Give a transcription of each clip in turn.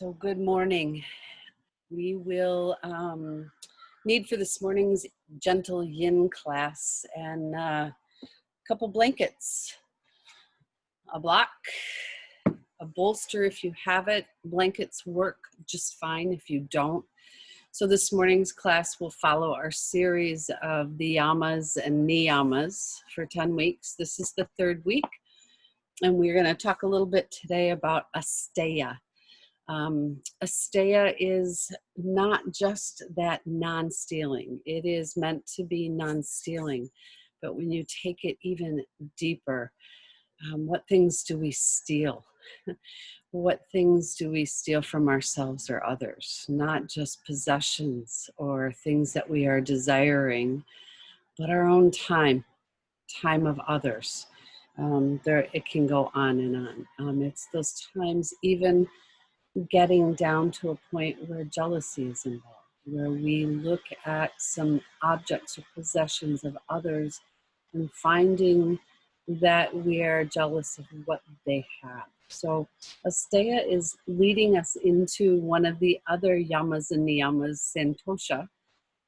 So good morning. We will need for this morning's gentle yin class and a couple blankets, a block, a bolster if you have it. Blankets work just fine if you don't. So this morning's class will follow our series of the yamas and niyamas for 10 weeks. This is the third week, and we're going to talk a little bit today about Asteya. Asteya is not just that non-stealing. It is meant to be non-stealing, but when you take it even deeper, what things do we steal? What things do we steal from ourselves or others? Not just possessions or things that we are desiring, but our own time of others. It can go on and on. It's those times, even getting down to a point where jealousy is involved, where we look at some objects or possessions of others and finding that we are jealous of what they have. So Asteya is leading us into one of the other yamas and niyamas, santosha.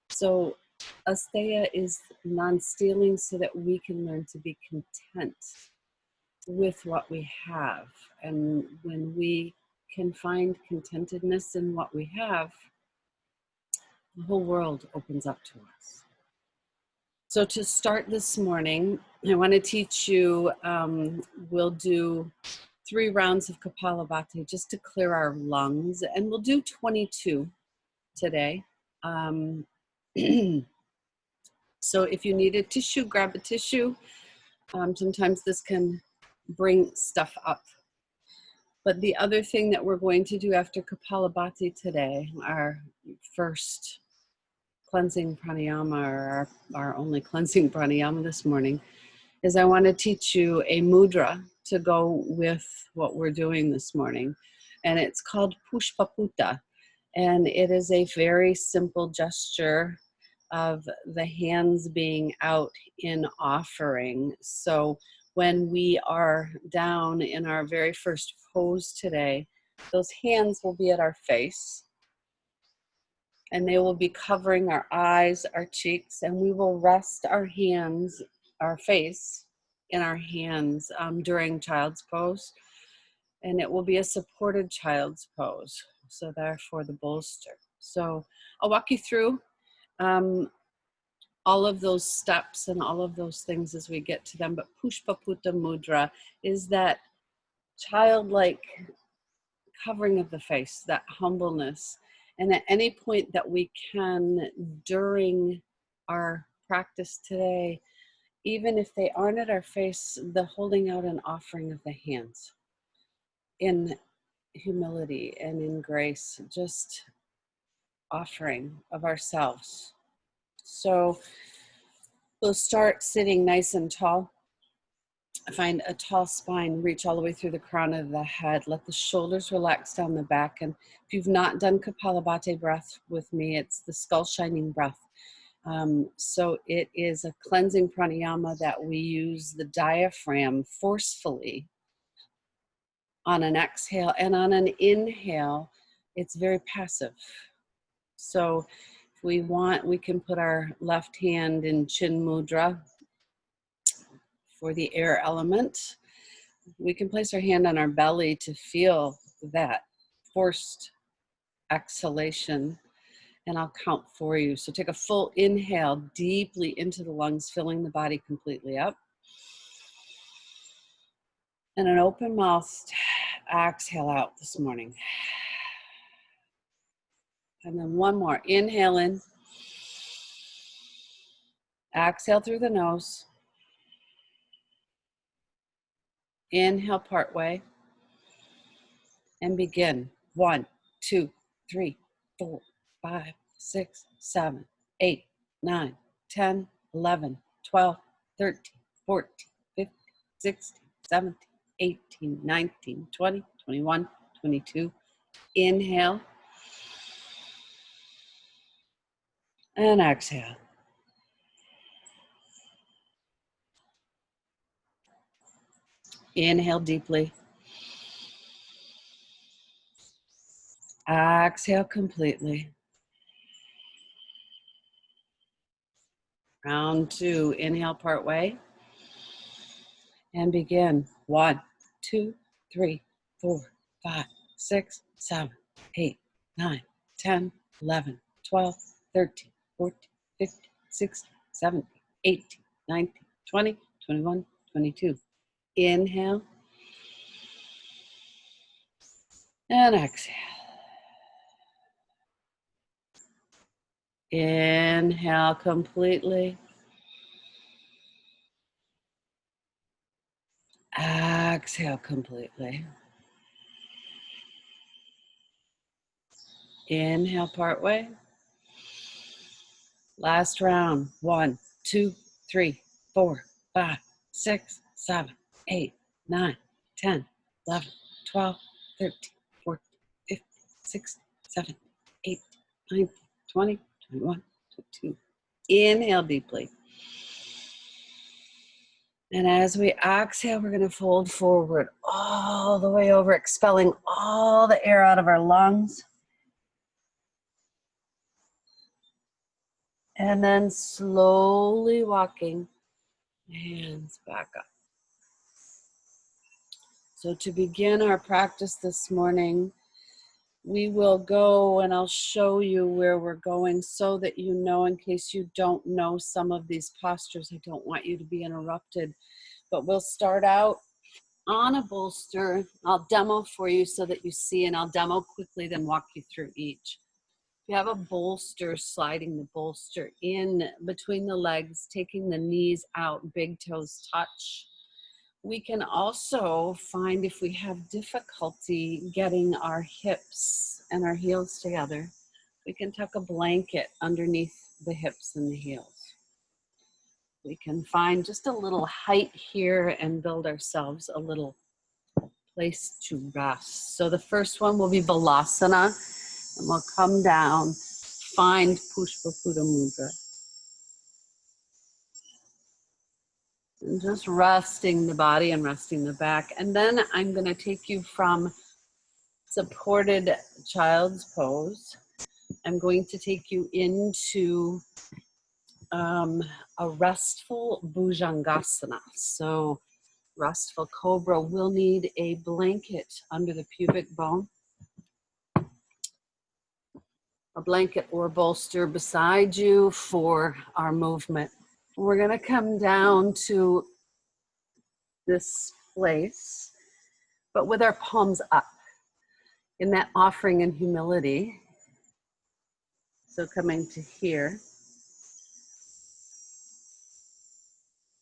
So Asteya is non-stealing so that we can learn to be content with what we have. And when we can find contentedness in what we have, the whole world opens up to us. So to start this morning, I want to teach you, we'll do 3 rounds of Kapalabhati just to clear our lungs, and we'll do 22 today. So if you need a tissue, grab a tissue. Sometimes this can bring stuff up. But the other thing that we're going to do after Kapalabhati today, our first cleansing pranayama, or our only cleansing pranayama this morning, is I want to teach you a mudra to go with what we're doing this morning. And it's called Pushpaputta. And it is a very simple gesture of the hands being out in offering. So when we are down in our very first pose today, those hands will be at our face, and they will be covering our eyes, our cheeks, and we will rest our hands, our face in our hands during child's pose, and it will be a supported child's pose, so therefore the bolster. So I'll walk you through all of those steps and all of those things as we get to them. But Pushpaputta Mudra is that childlike covering of the face, that humbleness. And at any point that we can during our practice today, even if they aren't at our face, the holding out and offering of the hands in humility and in grace, just offering of ourselves. So we'll start sitting nice and tall. Find a tall spine, reach all the way through the crown of the head. Let the shoulders relax down the back. And if you've not done Kapalabhati breath with me, it's the skull shining breath. So it is a cleansing pranayama that we use the diaphragm forcefully on an exhale, and on an inhale, it's very passive. So if we want, we can put our left hand in chin mudra for the air element. We can place our hand on our belly to feel that forced exhalation, and I'll count for you. So take a full inhale deeply into the lungs, filling the body completely up. And an open mouth exhale out this morning. And then one more. Inhale in. Exhale through the nose. Inhale partway. And begin. 1, 2, 3, 4, 5, 6, 7, 8, 9, 10, 11, 12, 13, 14, 15, 16, 17, 18, 19, 20, 21, 22. Inhale. And exhale. Inhale deeply. Exhale completely. Round 2, inhale part way. And begin. 1, 2, 3, 4, 5, 6, 7, 8, 9, 10, 11, 12, 13, 14, 15, 16, 17, 18, 19, 20, 21, 22. Inhale. And exhale. Inhale completely. Exhale completely. Inhale part way. Last round. 1, 2, 3, 4, 5, 6, 7, 8, 9, 10, 11, 12, 13, 14, 15, 16, 17, 18, 19, 20, 21, 22. Inhale deeply. And as we exhale, we're going to fold forward all the way over, expelling all the air out of our lungs. And then slowly walking, hands back up. So to begin our practice this morning, we will go and I'll show you where we're going so that you know, in case you don't know some of these postures. I don't want you to be interrupted, but we'll start out on a bolster. I'll demo for you so that you see, and I'll demo quickly, then walk you through each. If you have a bolster, sliding the bolster in between the legs, taking the knees out, big toes touch. We can also find, if we have difficulty getting our hips and our heels together, we can tuck a blanket underneath the hips and the heels. We can find just a little height here and build ourselves a little place to rest. So the first one will be Balasana, and we'll come down, find Pushpa Mudra. And just resting the body and resting the back. And then I'm going to take you from supported child's pose. I'm going to take you into a restful Bhujangasana. So restful cobra will need a blanket under the pubic bone, a blanket or bolster beside you for our movement. We're going to come down to this place, but with our palms up in that offering and humility. So coming to here.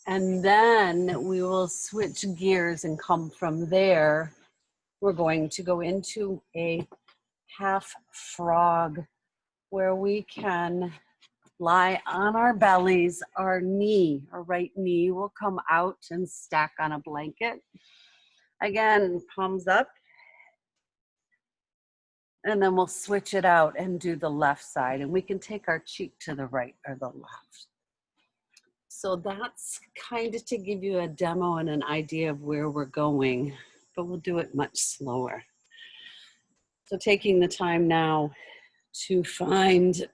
And then we will switch gears and come from there. We're going to go into a half frog where we can lie on our bellies. Our knee, our right knee will come out and stack on a blanket. Again, palms up. And then we'll switch it out and do the left side. And we can take our cheek to the right or the left. So that's kind of to give you a demo and an idea of where we're going, but we'll do it much slower. So taking the time now to find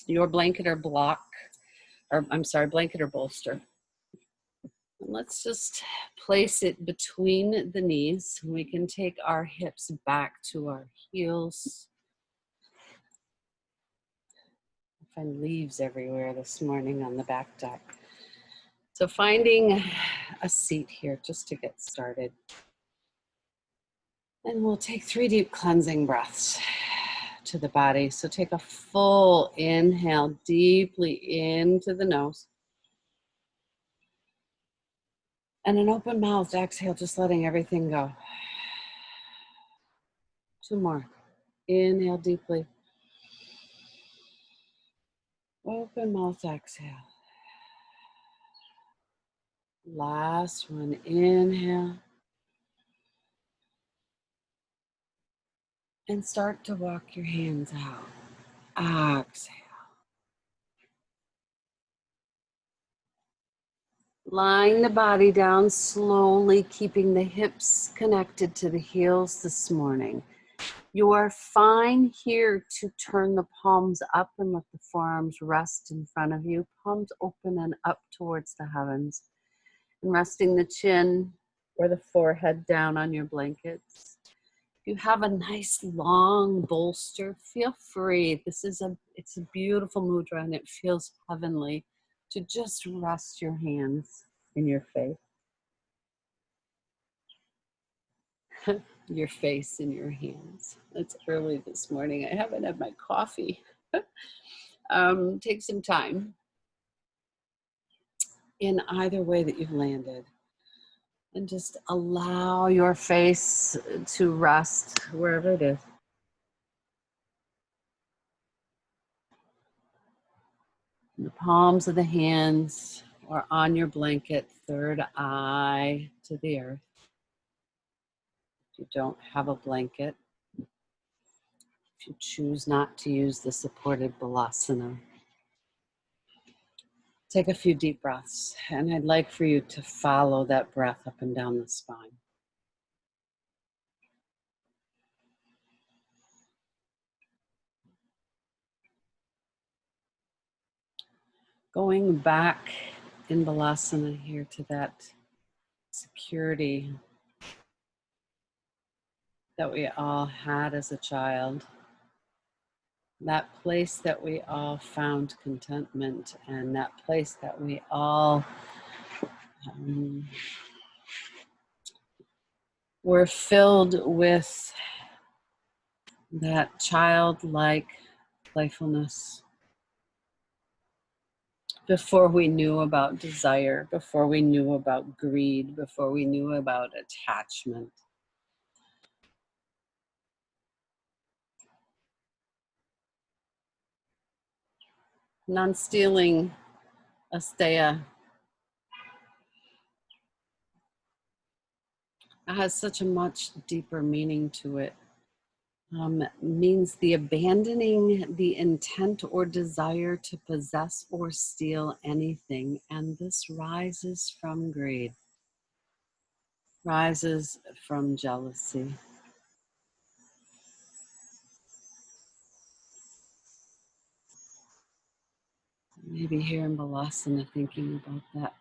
your blanket or block, or I'm sorry, blanket or bolster. And let's just place it between the knees. We can take our hips back to our heels. I find leaves everywhere this morning on the back deck. So finding a seat here just to get started. And we'll take 3 deep cleansing breaths to the body. So take a full inhale deeply into the nose. And an open mouth exhale, just letting everything go. 2 more. Inhale deeply. Open mouth exhale. Last one, inhale. And start to walk your hands out. Exhale. Lying the body down slowly, keeping the hips connected to the heels this morning. You are fine here to turn the palms up and let the forearms rest in front of you, palms open and up towards the heavens, and resting the chin or the forehead down on your blankets. If you have a nice long bolster, feel free. It's a beautiful mudra and it feels heavenly to just rest your hands in your face. Your face in your hands. It's early this morning. I haven't had my coffee. Take some time in either way that you've landed and just allow your face to rest wherever it is. In the palms of the hands or on your blanket, third eye to the earth. If you don't have a blanket, if you choose not to use the supported balasana, take a few deep breaths, and I'd like for you to follow that breath up and down the spine. Going back in balasana here to that security that we all had as a child, that place that we all found contentment, and that place that we all were filled with that childlike playfulness before we knew about desire, before we knew about greed, before we knew about attachment. Non-stealing Asteya has such a much deeper meaning to it. Means the abandoning the intent or desire to possess or steal anything. And this rises from greed, rises from jealousy. Maybe here in Balasana, thinking about that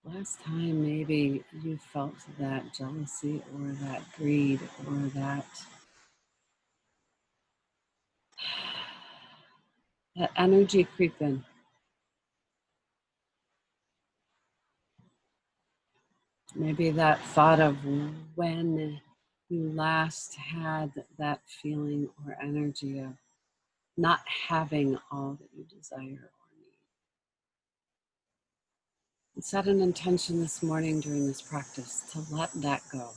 last time maybe you felt that jealousy or that greed or that energy creep in. Maybe that thought of when you last had that feeling or energy of not having all that you desire or need. And set an intention this morning during this practice to let that go.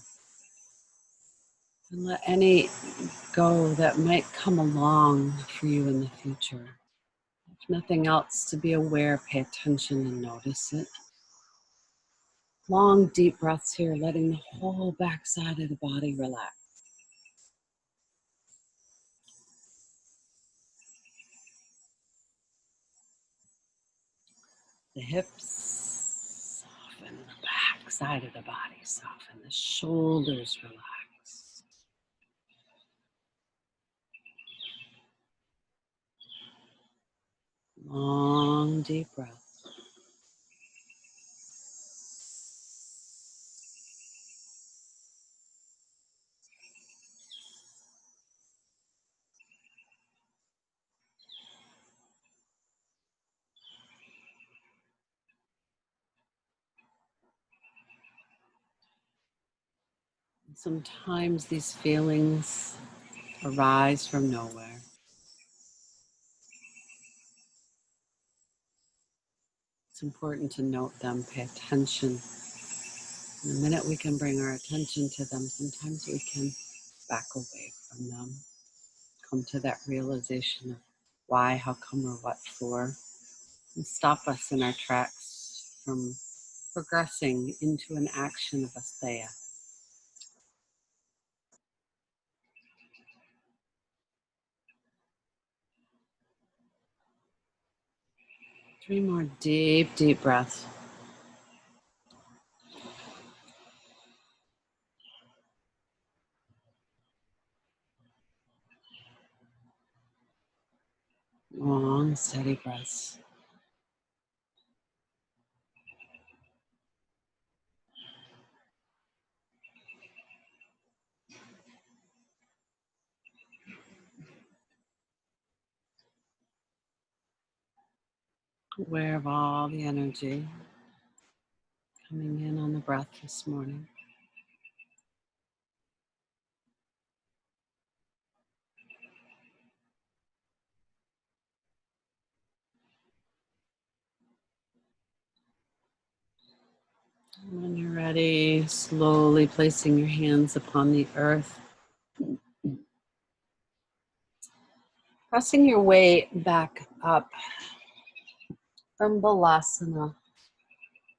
And let any go that might come along for you in the future. If nothing else, to be aware, pay attention and notice it. Long, deep breaths here, letting the whole backside of the body relax. The hips soften, the back side of the body soften, the shoulders relax. Long, deep breath. Sometimes these feelings arise from nowhere. It's important to note them, pay attention. And the minute we can bring our attention to them, sometimes we can back away from them, come to that realization of why, how come, or what for, and stop us in our tracks from progressing into an action of Asteya. Three more deep, deep breaths. Long, steady breaths. Aware of all the energy coming in on the breath this morning. When you're ready, slowly placing your hands upon the earth. Pressing your way back up from Balasana.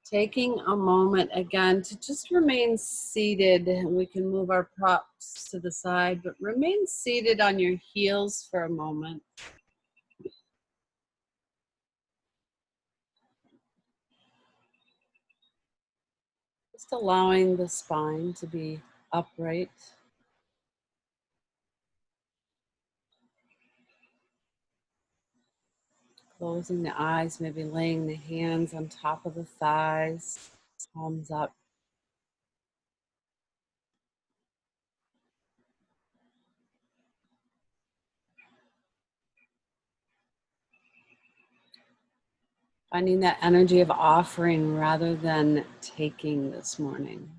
Taking a moment again to just remain seated. We can move our props to the side, but remain seated on your heels for a moment. Just allowing the spine to be upright. Closing the eyes, maybe laying the hands on top of the thighs, palms up. Finding that energy of offering rather than taking this morning.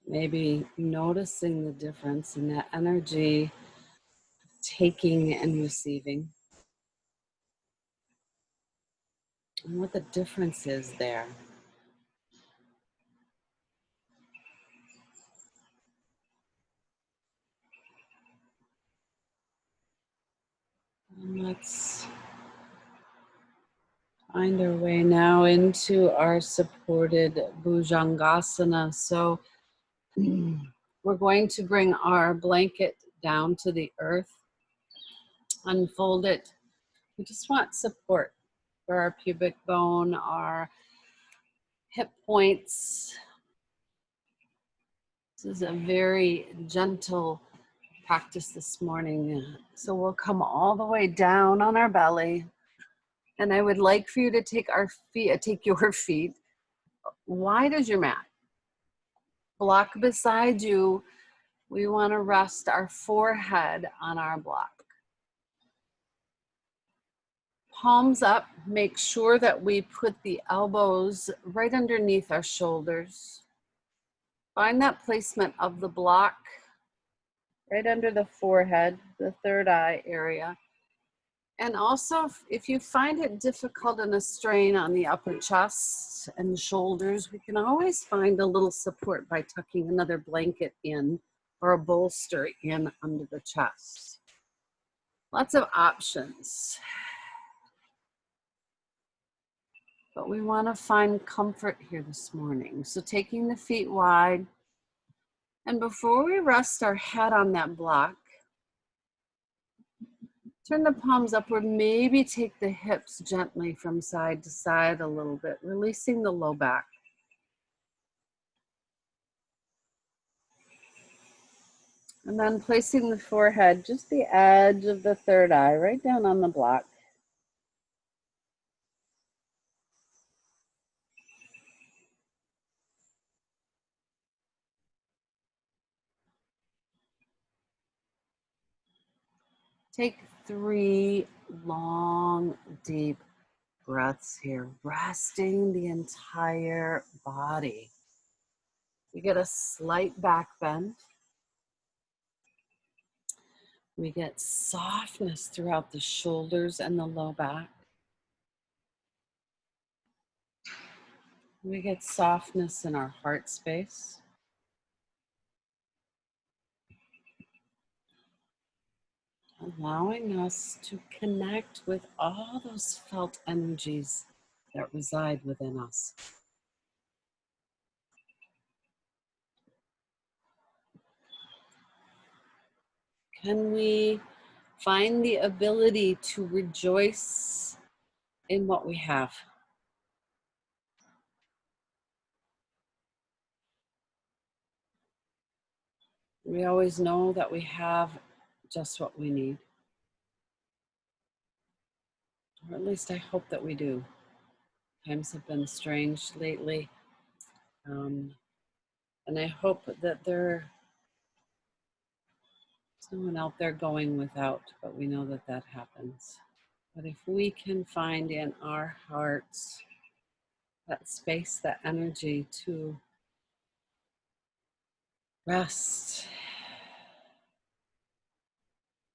Maybe noticing the difference in that energy, taking and receiving, and what the difference is there. And let's find our way now into our supported Bhujangasana. So we're going to bring our blanket down to the earth, unfold it. We just want support for our pubic bone, our hip points. This is a very gentle practice this morning. So we'll come all the way down on our belly. And I would like for you to take your feet wide as your mat. Block beside you. We want to rest our forehead on our block. Palms up. Make sure that we put the elbows right underneath our shoulders. Find that placement of the block right under the forehead, the third eye area. And also, if you find it difficult and a strain on the upper chest and the shoulders, we can always find a little support by tucking another blanket in or a bolster in under the chest. Lots of options. But we want to find comfort here this morning. So taking the feet wide. And before we rest our head on that block, turn the palms upward, maybe take the hips gently from side to side a little bit, releasing the low back. And then placing the forehead, just the edge of the third eye, right down on the block. Take 3 long, deep breaths here, resting the entire body. We get a slight back bend. We get softness throughout the shoulders and the low back. We get softness in our heart space. Allowing us to connect with all those felt energies that reside within us. Can we find the ability to rejoice in what we have? We always know that we have just what we need. Or at least I hope that we do. Times have been strange lately. And I hope that there's no one out there going without, but we know that that happens. But if we can find in our hearts that space, that energy to rest,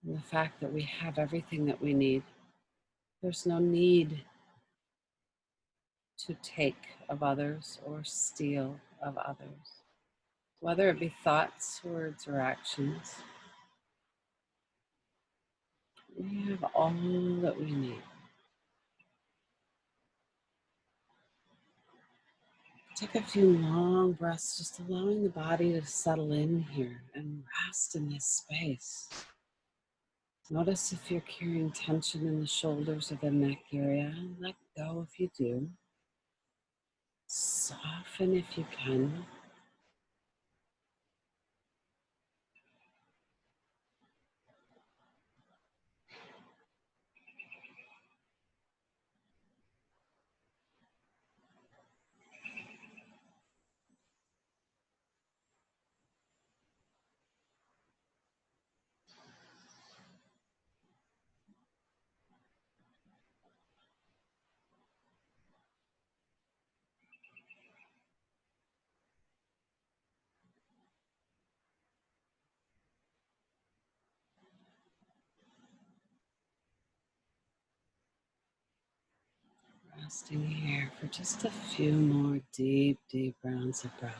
and the fact that we have everything that we need, there's no need to take of others or steal of others, whether it be thoughts, words, or actions. We have all that we need. Take a few long breaths, just allowing the body to settle in here and rest in this space. Notice if you're carrying tension in the shoulders or the neck area. Let go if you do. Soften if you can. Resting here for just a few more deep, deep rounds of breath.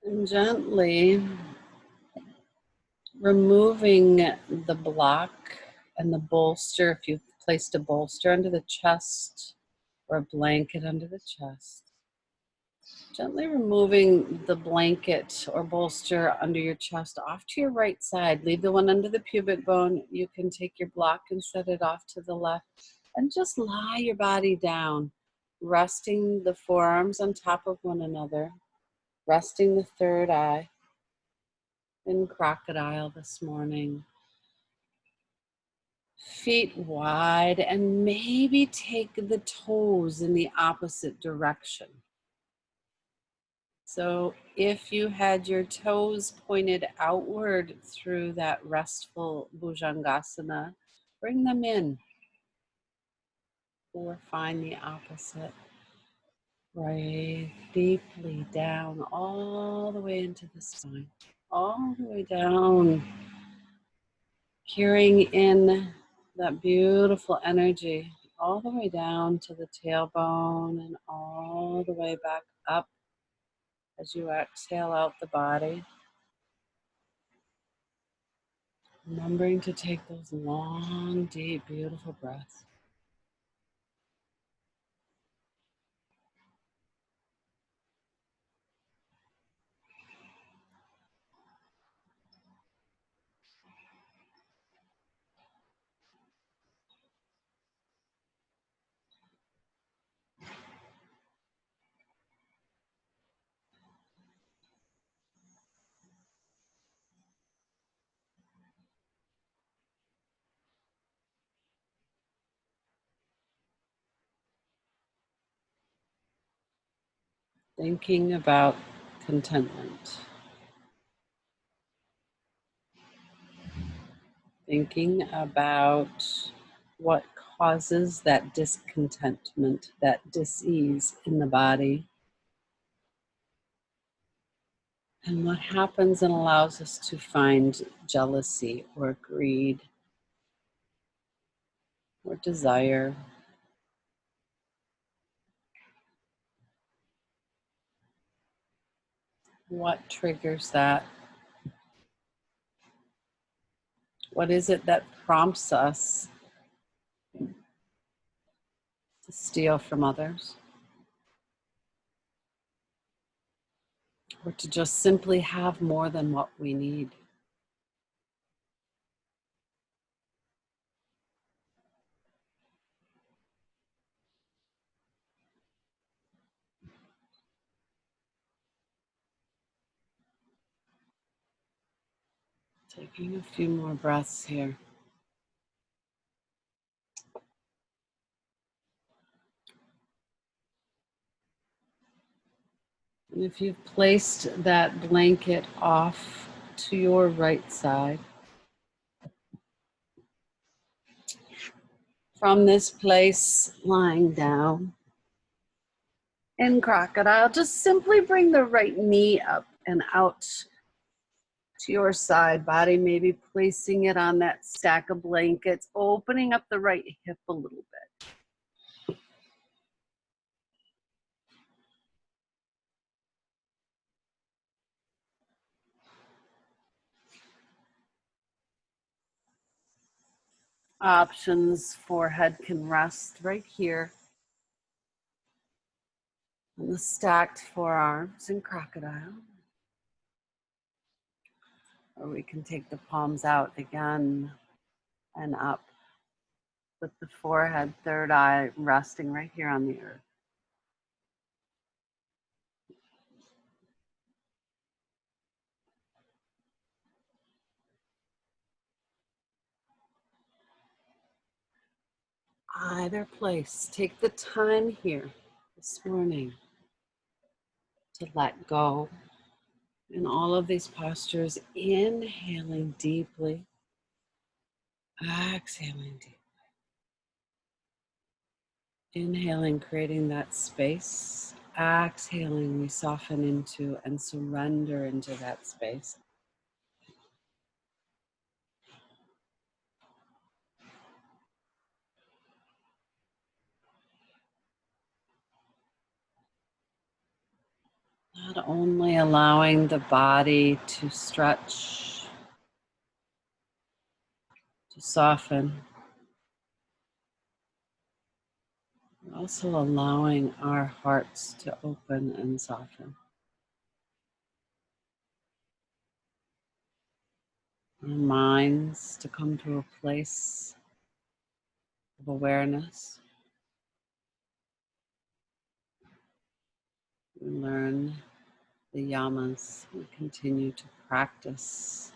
And gently removing the block and the bolster, if you've placed a bolster under the chest or a blanket under the chest. Gently removing the blanket or bolster under your chest off to your right side. Leave the one under the pubic bone. You can take your block and set it off to the left. And just lie your body down, resting the forearms on top of one another, resting the third eye in crocodile this morning. Feet wide, and maybe take the toes in the opposite direction. So if you had your toes pointed outward through that restful Bhujangasana, bring them in, or find the opposite. Breathe deeply down all the way into the spine, all the way down, carrying in that beautiful energy all the way down to the tailbone and all the way back up as you exhale out the body. Remembering to take those long, deep, beautiful breaths. Thinking about contentment. Thinking about what causes that discontentment, that dis-ease in the body. And what happens and allows us to find jealousy or greed or desire. What triggers that? What is it that prompts us to steal from others? Or to just simply have more than what we need? Taking a few more breaths here. And if you've placed that blanket off to your right side, from this place, lying down in crocodile, just simply bring the right knee up and out to your side body, maybe placing it on that stack of blankets, opening up the right hip a little bit. Options, forehead can rest right here on the stacked forearms in crocodile. Or we can take the palms out again and up with the forehead, third eye resting right here on the earth. Either place, take the time here this morning to let go. In all of these postures, inhaling deeply, exhaling deeply. Inhaling, creating that space. Exhaling, we soften into and surrender into that space. Not only allowing the body to stretch, to soften, but also allowing our hearts to open and soften. Our minds to come to a place of awareness. We learn the yamas. We continue to practice.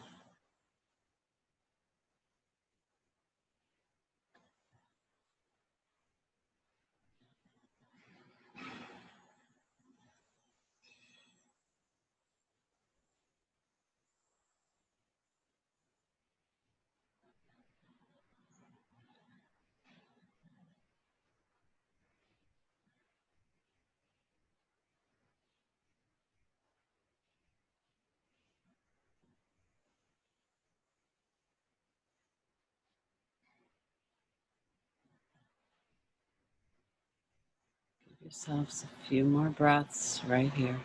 Give yourselves a few more breaths right here.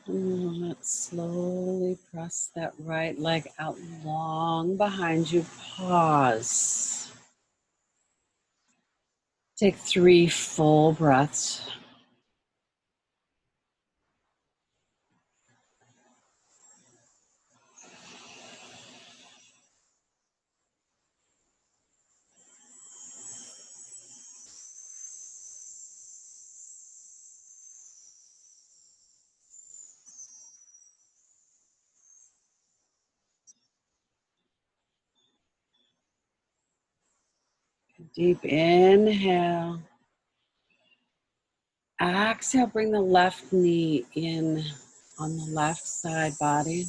And let's slowly press that right leg out long behind you. Pause. Take 3 full breaths. Deep inhale. Exhale, bring the left knee in on the left side body.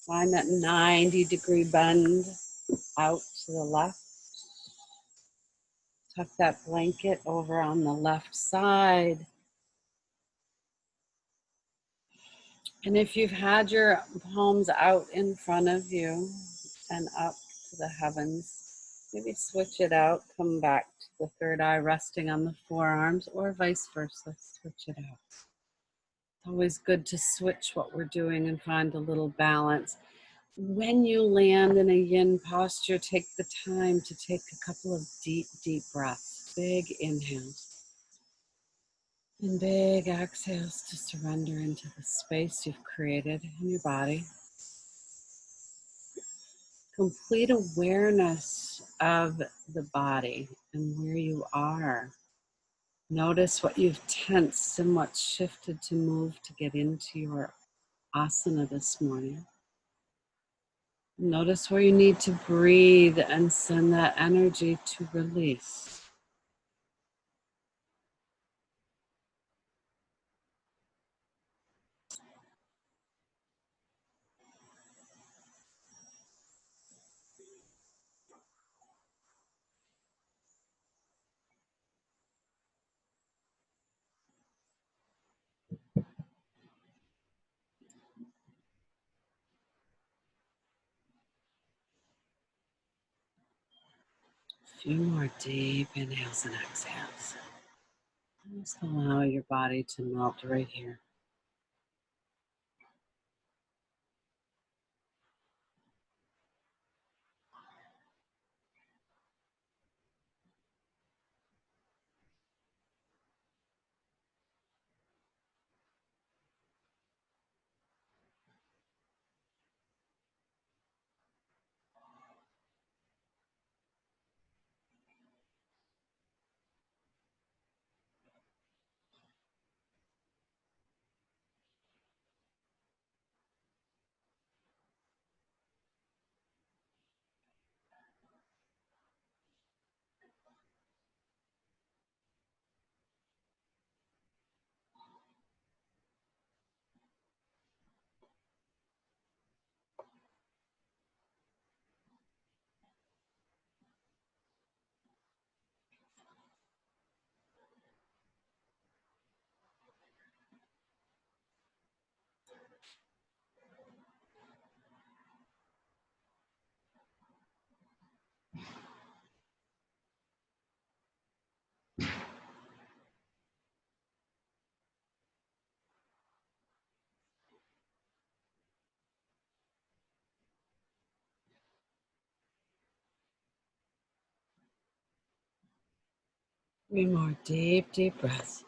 Find that 90-degree bend out to the left. Tuck that blanket over on the left side. And if you've had your palms out in front of you and up to the heavens, maybe switch it out, come back to the third eye resting on the forearms, or vice versa, switch it out. It's always good to switch what we're doing and find a little balance. When you land in a yin posture, take the time to take a couple of deep, deep breaths, big inhales. And big exhales to surrender into the space you've created in your body. Complete awareness of the body and where you are. Notice what you've tensed and what's shifted to move to get into your asana this morning. Notice where you need to breathe and send that energy to release. A few more deep inhales and exhales. Just allow your body to melt right here. Three more deep, deep breaths.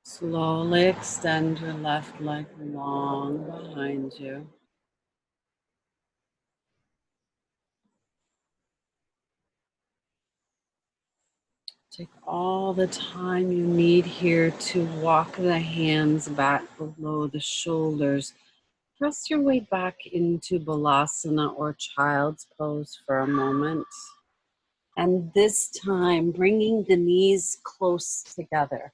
Slowly extend your left leg long behind you. Take all the time you need here to walk the hands back below the shoulders. Press your way back into Balasana or Child's Pose for a moment. And this time, bringing the knees close together.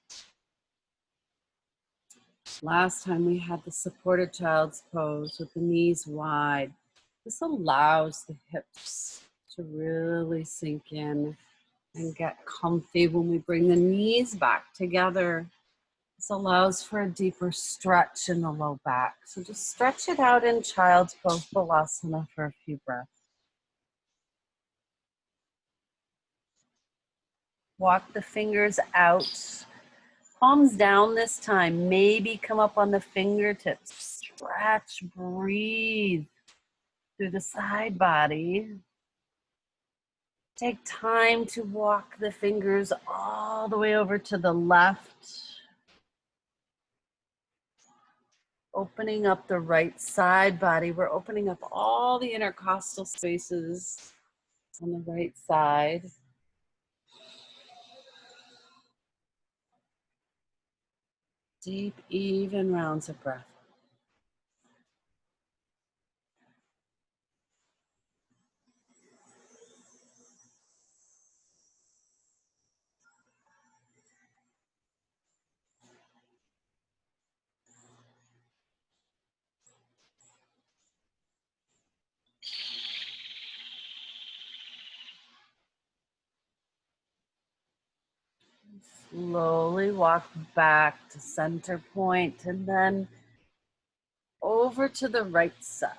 Last time we had the supported Child's Pose with the knees wide. This allows the hips to really sink in and get comfy when we bring the knees back together. This allows for a deeper stretch in the low back. So just stretch it out in Child's Pose Balasana for a few breaths. Walk the fingers out. Palms down this time. Maybe come up on the fingertips. Stretch, breathe through the side body. Take time to walk the fingers all the way over to the left. Opening up the right side body. We're opening up all the intercostal spaces on the right side. Deep, even rounds of breath. Slowly walk back to center point and then over to the right side.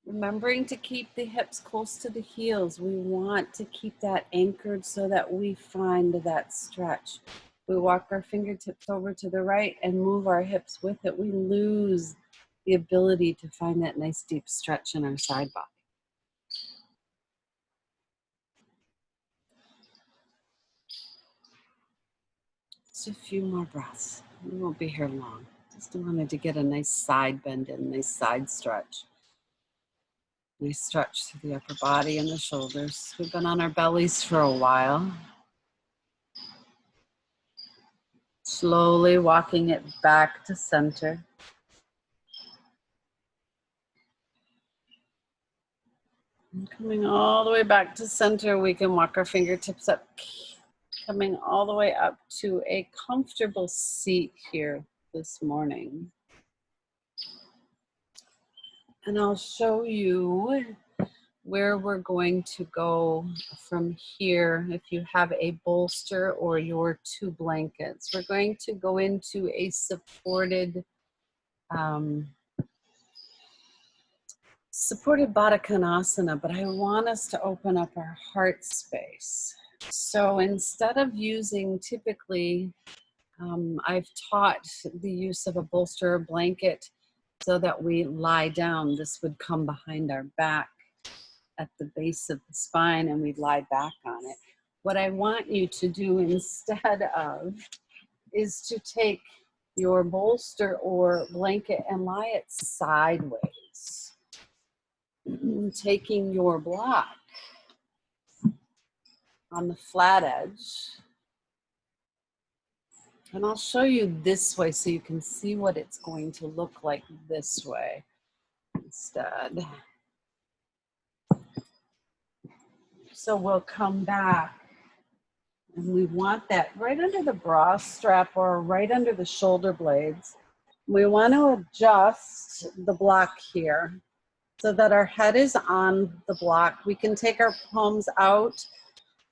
Remembering to keep the hips close to the heels. We want to keep that anchored so that we find that stretch. We walk our fingertips over to the right and move our hips with it. We lose the ability to find that nice deep stretch in our side body. Just a few more breaths. We won't be here long. Just wanted to get a nice side bend in, nice side stretch. Nice stretch through the upper body and the shoulders. We've been on our bellies for a while. Slowly walking it back to center. And coming all the way back to center, we can walk our fingertips up. Coming all the way up to a comfortable seat here this morning. And I'll show you where we're going to go from here. If you have a bolster or your two blankets, we're going to go into a supported Baddha Konasana, but I want us to open up our heart space. So instead of using typically, I've taught the use of a bolster or blanket so that we lie down. This would come behind our back at the base of the spine and we'd lie back on it. What I want you to do instead of is to take your bolster or blanket and lie it sideways. Taking your block on the flat edge. And I'll show you this way so you can see what it's going to look like this way instead. So we'll come back and we want that right under the bra strap or right under the shoulder blades. We want to adjust the block here so that our head is on the block. We can take our palms out.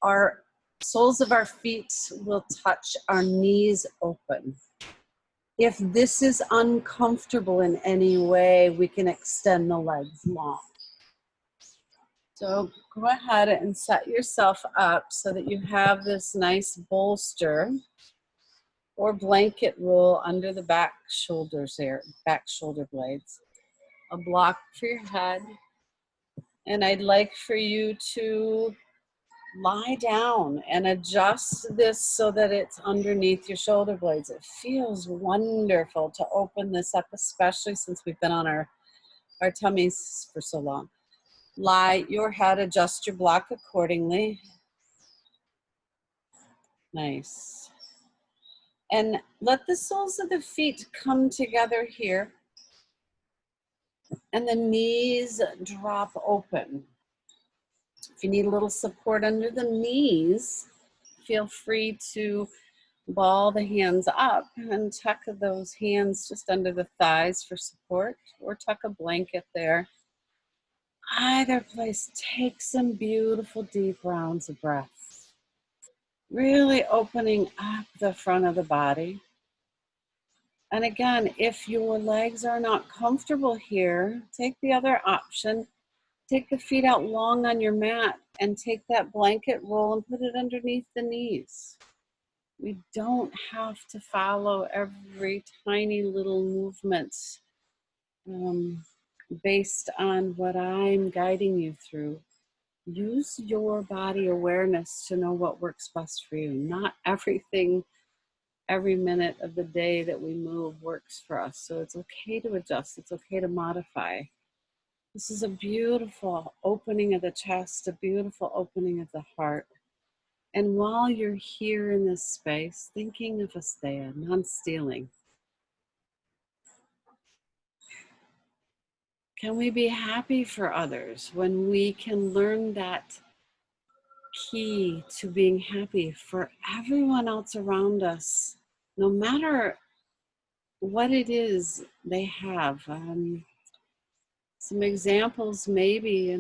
Our soles of our feet will touch our knees open. If this is uncomfortable in any way, we can extend the legs long. So go ahead and set yourself up so that you have this nice bolster or blanket roll under the back shoulders there, back shoulder blades. A block for your head. And I'd like for you to lie down and adjust this so that it's underneath your shoulder blades. It feels wonderful to open this up, especially since we've been on our tummies for so long. Lie your head, adjust your block accordingly. Nice. And let the soles of the feet come together here. And the knees drop open. If you need a little support under the knees, feel free to ball the hands up and tuck those hands just under the thighs for support, or tuck a blanket there. Either place, take some beautiful deep rounds of breath. Really opening up the front of the body. And again, if your legs are not comfortable here, take the other option. Take the feet out long on your mat and take that blanket roll and put it underneath the knees. We don't have to follow every tiny little movement based on what I'm guiding you through. Use your body awareness to know what works best for you. Not everything, every minute of the day that we move works for us. So it's okay to adjust. It's okay to modify. This is a beautiful opening of the chest, a beautiful opening of the heart. And while you're here in this space, thinking of Asteya, non-stealing, can we be happy for others when we can learn that key to being happy for everyone else around us, no matter what it is they have? Some examples, maybe,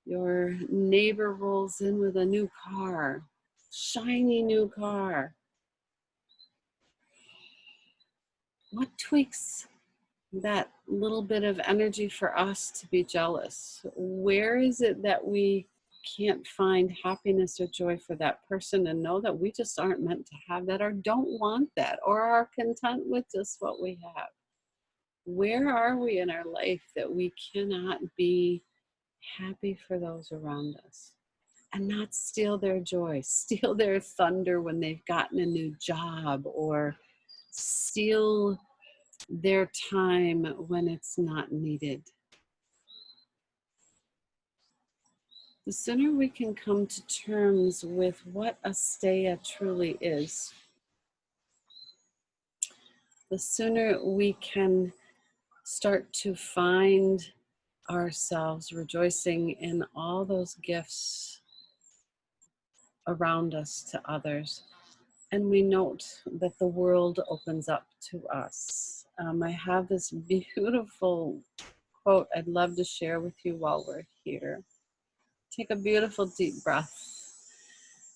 your neighbor rolls in with a new car, shiny new car. What tweaks that little bit of energy for us to be jealous? Where is it that we can't find happiness or joy for that person and know that we just aren't meant to have that, or don't want that, or are content with just what we have? Where are we in our life that we cannot be happy for those around us and not steal their joy, steal their thunder when they've gotten a new job, or steal their time when it's not needed? The sooner we can come to terms with what Asteya truly is, the sooner we can start to find ourselves rejoicing in all those gifts around us to others. And we note that the world opens up to us. I have this beautiful quote I'd love to share with you while we're here. Take a beautiful deep breath.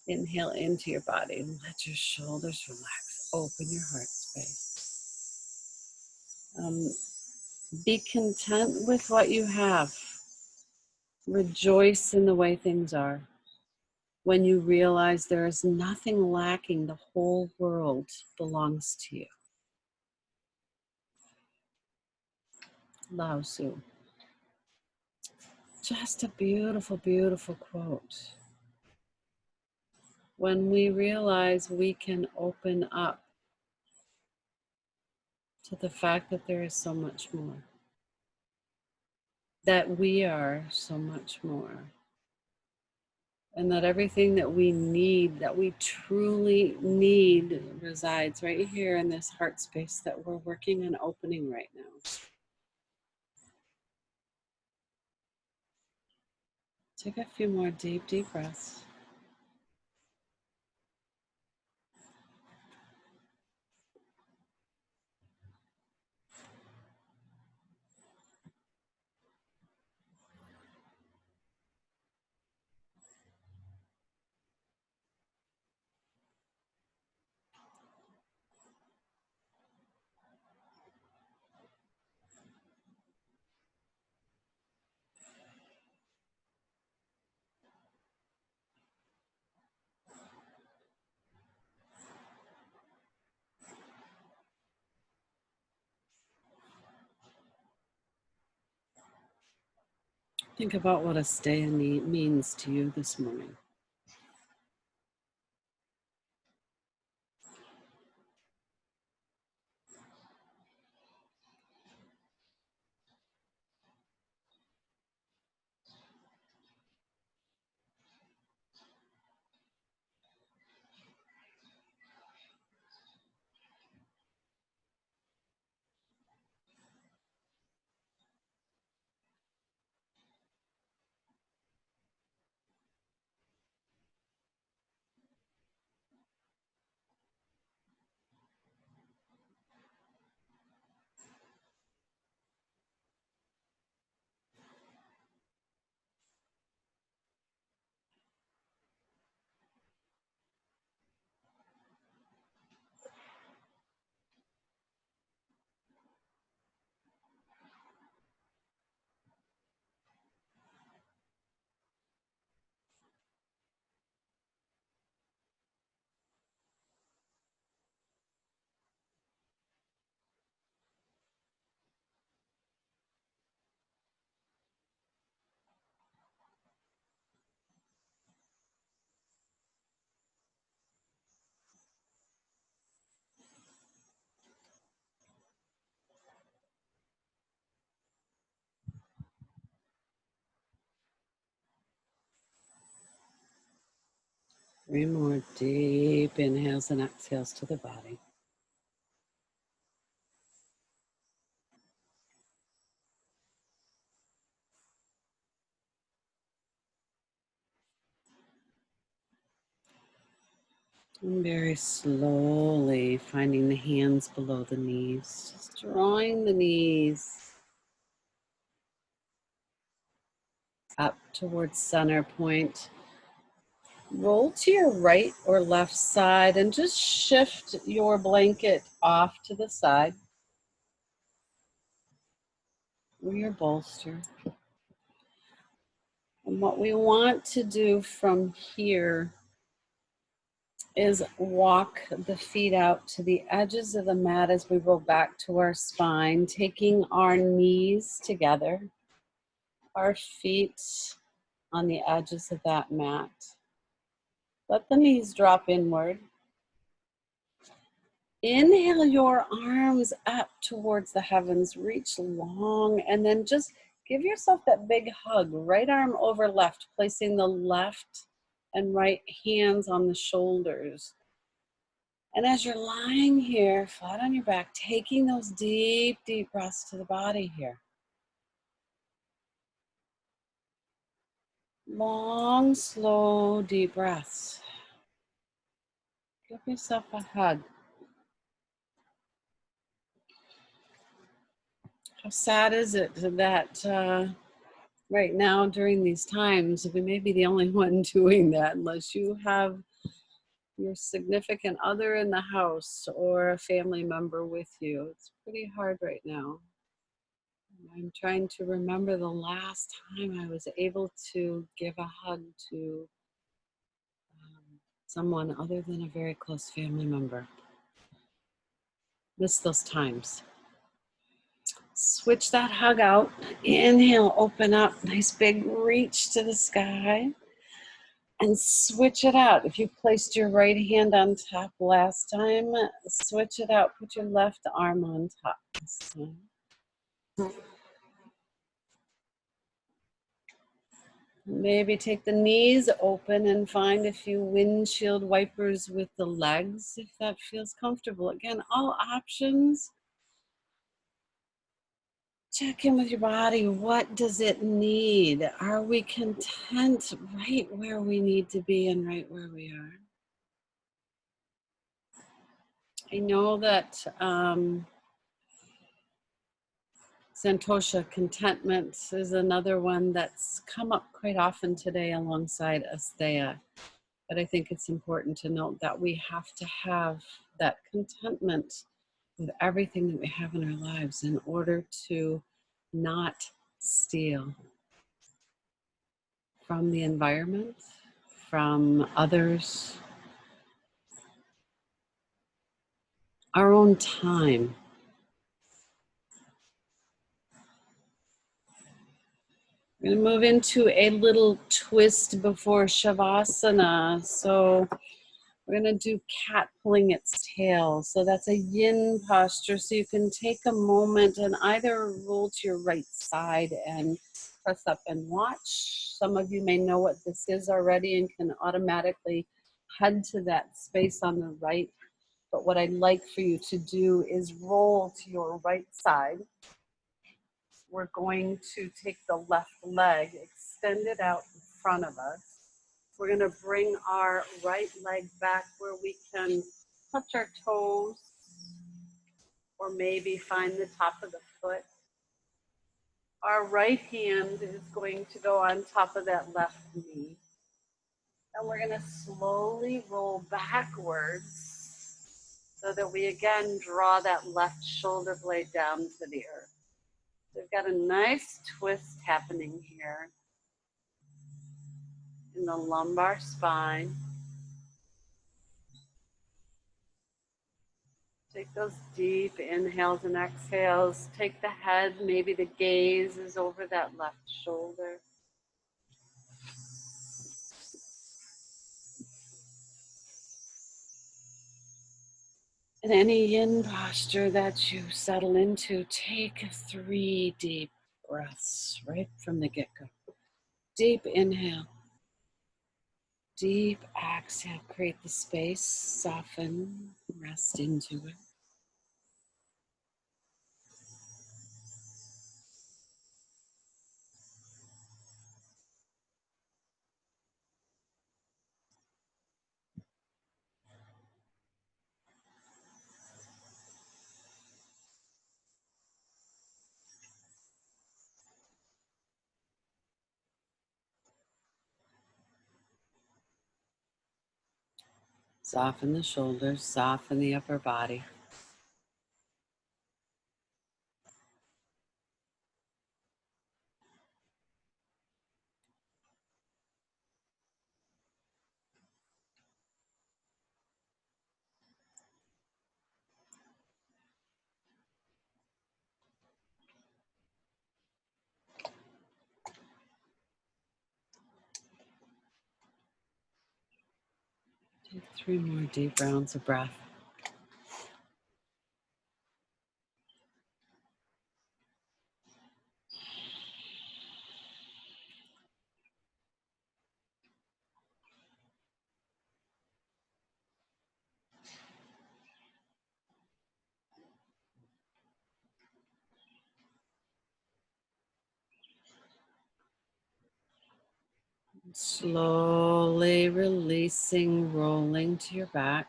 Inhale into your body. Let your shoulders relax. Open your heart space. Be content with what you have. Rejoice in the way things are. When you realize there is nothing lacking, the whole world belongs to you. Lao Tzu. Just a beautiful, beautiful quote. When we realize we can open up to the fact that there is so much more, that we are so much more, and that everything that we need, that we truly need, resides right here in this heart space that we're working on opening right now. Take a few more deep, deep breaths. Think about what Asteya means to you this morning. 3 more deep inhales and exhales to the body. And very slowly finding the hands below the knees, just drawing the knees up towards center point. Roll to your right or left side and just shift your blanket off to the side or your bolster. And what we want to do from here is walk the feet out to the edges of the mat as we roll back to our spine, taking our knees together, our feet on the edges of that mat. Let the knees drop inward. Inhale your arms up towards the heavens, reach long, and then just give yourself that big hug. Right arm over left, placing the left and right hands on the shoulders. And as you're lying here, flat on your back, taking those deep, deep breaths to the body here. Long, slow, deep breaths. Give yourself a hug. How sad is it that right now during these times, we may be the only one doing that unless you have your significant other in the house or a family member with you. It's pretty hard right now. I'm trying to remember the last time I was able to give a hug to someone other than a very close family member. Miss those times. Switch that hug out. Inhale, open up. Nice big reach to the sky. And switch it out. If you placed your right hand on top last time, switch it out. Put your left arm on top this time. Maybe take the knees open and find a few windshield wipers with the legs if that feels comfortable. Again, all options. Check in with your body. What does it need? Are we content right where we need to be and right where we are? I know that Santosha, contentment, is another one that's come up quite often today alongside Asteya. But I think it's important to note that we have to have that contentment with everything that we have in our lives in order to not steal from the environment, from others, our own time. We're going to move into a little twist before Shavasana. So we're going to do cat pulling its tail. So that's a yin posture. So you can take a moment and either roll to your right side and press up and watch. Some of you may know what this is already and can automatically head to that space on the right. But what I'd like for you to do is roll to your right side. We're going to take the left leg, extend it out in front of us. We're going to bring our right leg back where we can touch our toes or maybe find the top of the foot. Our right hand is going to go on top of that left knee. And we're going to slowly roll backwards so that we again draw that left shoulder blade down to the earth. We've got a nice twist happening here in the lumbar spine. Take those deep inhales and exhales. Take the head, maybe the gaze is over that left shoulder. In any yin posture that you settle into, take 3 deep breaths right from the get-go. Deep inhale. Deep exhale, create the space, soften, rest into it. Soften the shoulders, soften the upper body. Take 3 more deep rounds of breath. Slowly releasing, rolling to your back.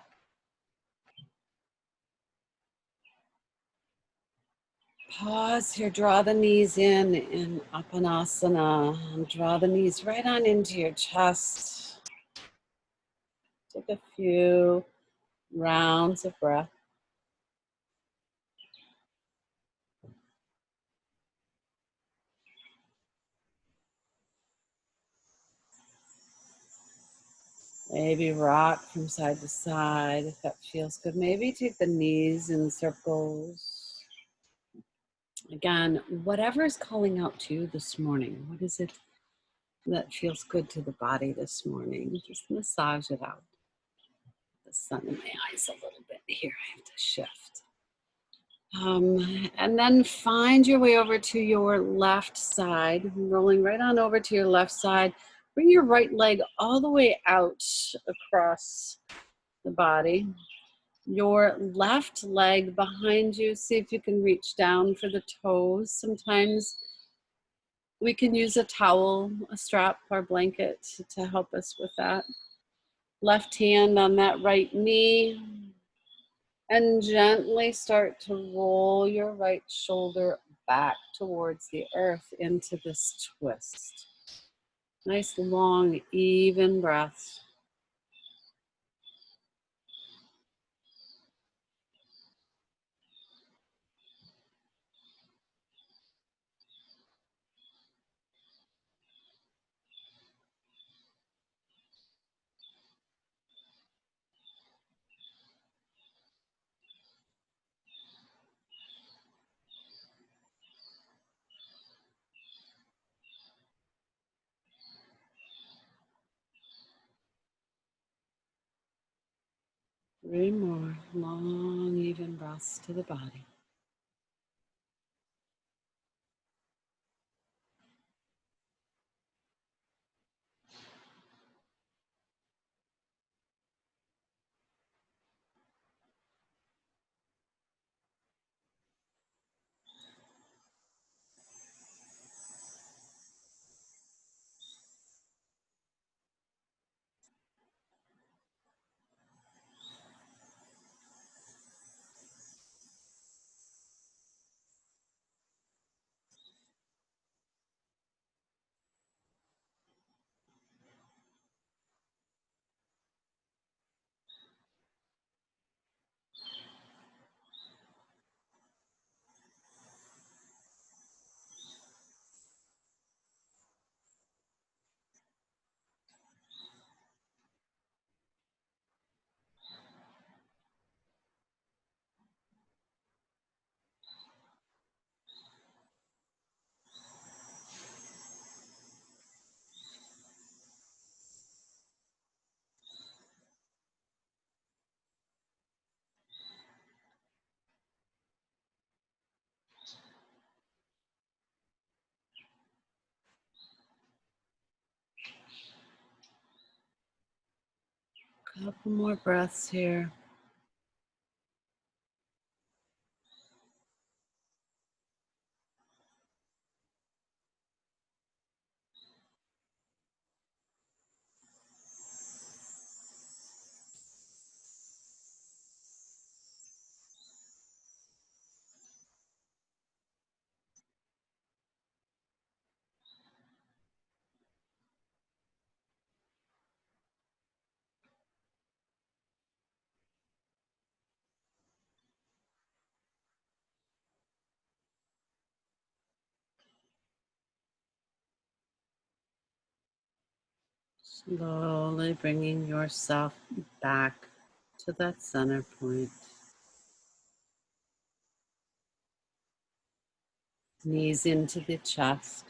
Pause here, draw the knees in Apanasana. And draw the knees right on into your chest. Take a few rounds of breath. Maybe rock from side to side if that feels good. Maybe take the knees in circles. Again, whatever is calling out to you this morning, what is it that feels good to the body this morning? Just massage it out. The sun in my eyes a little bit here. I have to shift. And then find your way over to your left side, rolling right on over to your left side. Bring your right leg all the way out across the body. Your left leg behind you, see if you can reach down for the toes. Sometimes we can use a towel, a strap, or blanket to help us with that. Left hand on that right knee. And gently start to roll your right shoulder back towards the earth into this twist. Nice, long, even breath. Three more long, even breaths to the body. Couple more breaths here. Slowly bringing yourself back to that center point. Knees into the chest.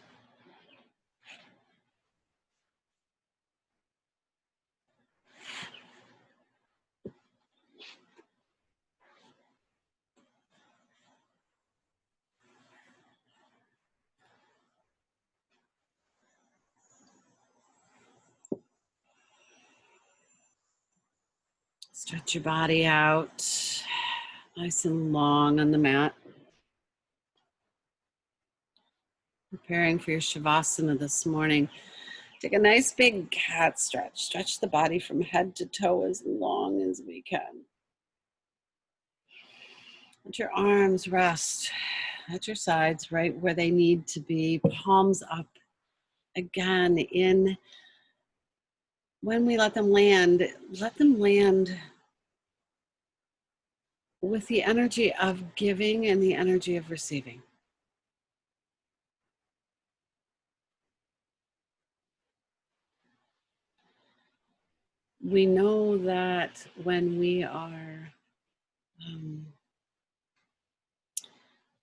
Stretch your body out nice and long on the mat. Preparing for your Shavasana this morning. Take a nice big cat stretch. Stretch the body from head to toe as long as we can. Let your arms rest at your sides, right where they need to be. Palms up. Again, when we let them land with the energy of giving and the energy of receiving. We know that when we are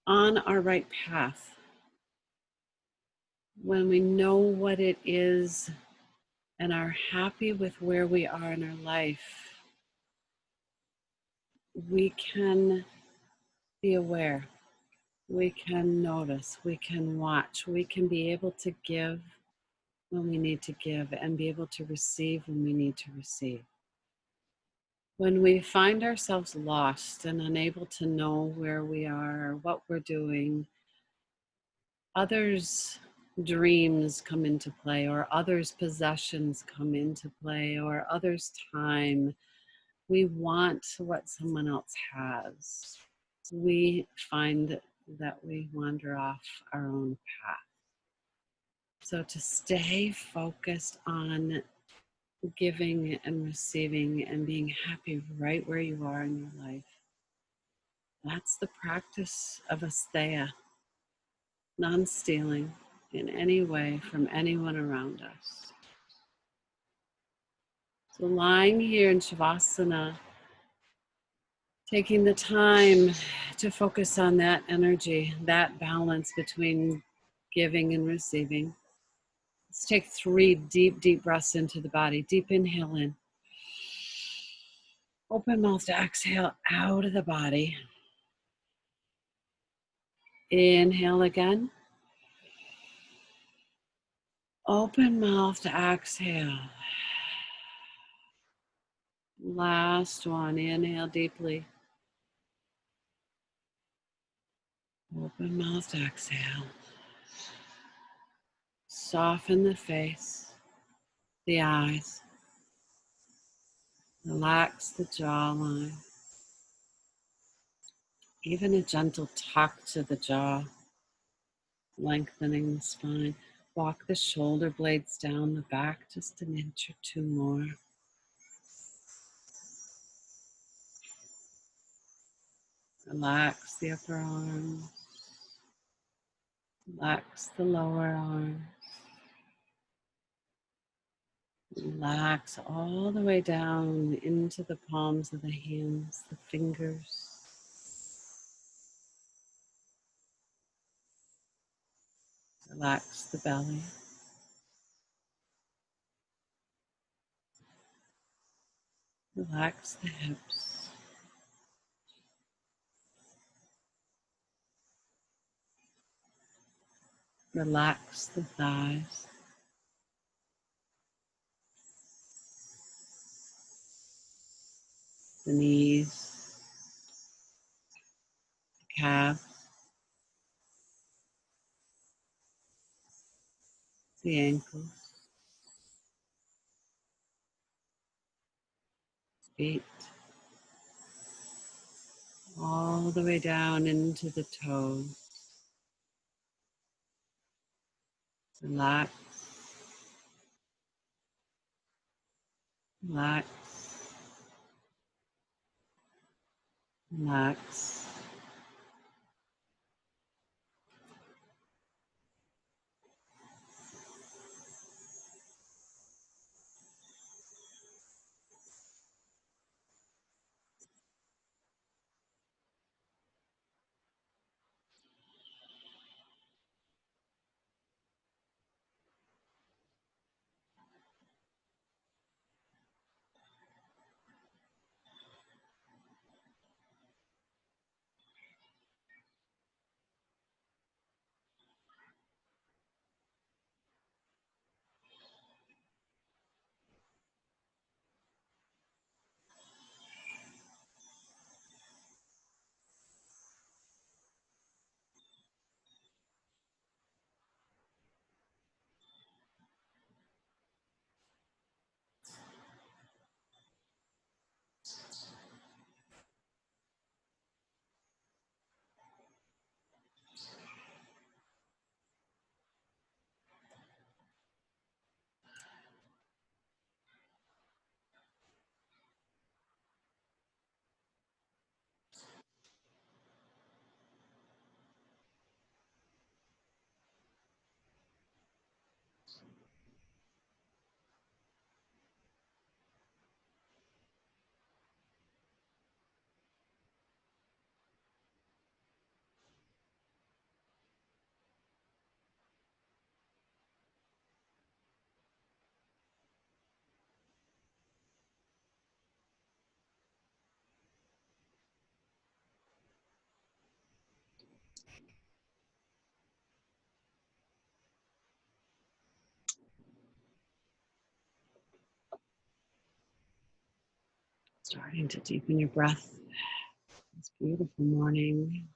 on our right path, when we know what it is and are happy with where we are in our life, we can be aware, we can notice, we can watch, we can be able to give when we need to give and be able to receive when we need to receive. When we find ourselves lost and unable to know where we are, what we're doing, others' dreams come into play, or others' possessions come into play, or others' time. We want what someone else has. We find that we wander off our own path. So to stay focused on giving and receiving and being happy right where you are in your life, that's the practice of Asteya, non-stealing in any way from anyone around us. So lying here in Shavasana, taking the time to focus on that energy, that balance between giving and receiving. Let's take 3 deep, deep breaths into the body. Deep inhale in. Open mouth to exhale out of the body. Inhale again. Open mouth to exhale. Last one. Inhale deeply. Open mouth to exhale. Soften the face, the eyes. Relax the jawline. Even a gentle tuck to the jaw, lengthening the spine. Walk the shoulder blades down the back just an inch or 2 more. Relax the upper arms. Relax the lower arms. Relax all the way down into the palms of the hands, the fingers. Relax the belly. Relax the hips. Relax the thighs. the knees, the calf, the ankles, feet, all the way down into the toes. Relax, relax, relax. Starting to deepen your breath this beautiful morning.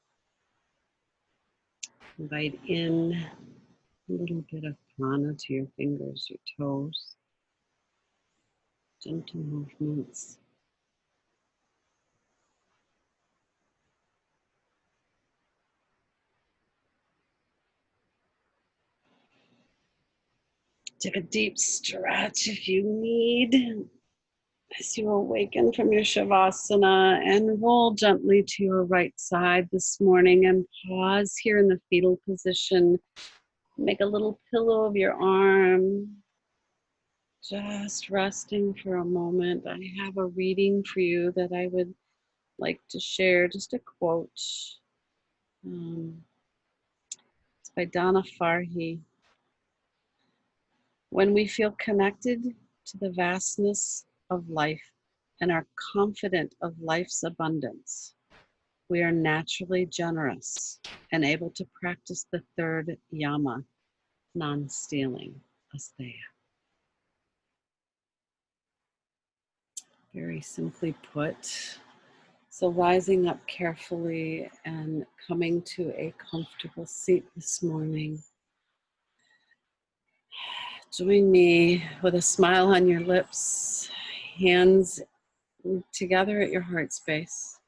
Invite in a little bit of prana to your fingers, your toes. Gentle movements. Take a deep stretch if you need as you awaken from your Shavasana, and roll gently to your right side this morning and pause here in the fetal position. Make a little pillow of your arm, just resting for a moment. I have a reading for you that I would like to share, just a quote. It's by Donna Farhi. When we feel connected to the vastness of life and are confident of life's abundance, we are naturally generous and able to practice the third yama, non-stealing, Asteya. Very simply put. So rising up carefully and coming to a comfortable seat this morning. Join me with a smile on your lips, hands together at your heart space,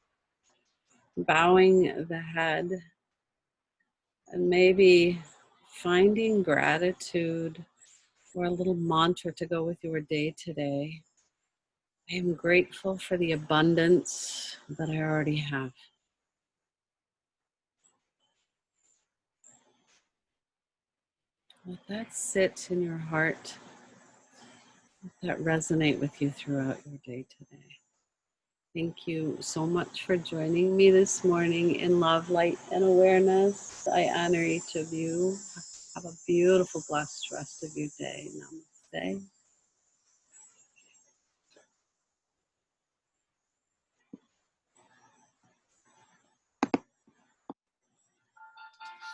bowing the head, and maybe finding gratitude or a little mantra to go with your day today. I am grateful for the abundance that I already have. Let that sit in your heart. Let that resonate with you throughout your day today. Thank you so much for joining me this morning in love, light, and awareness. I honor each of you. Have a beautiful, blessed rest of your day. Namaste.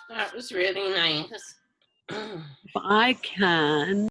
That was really nice. If I can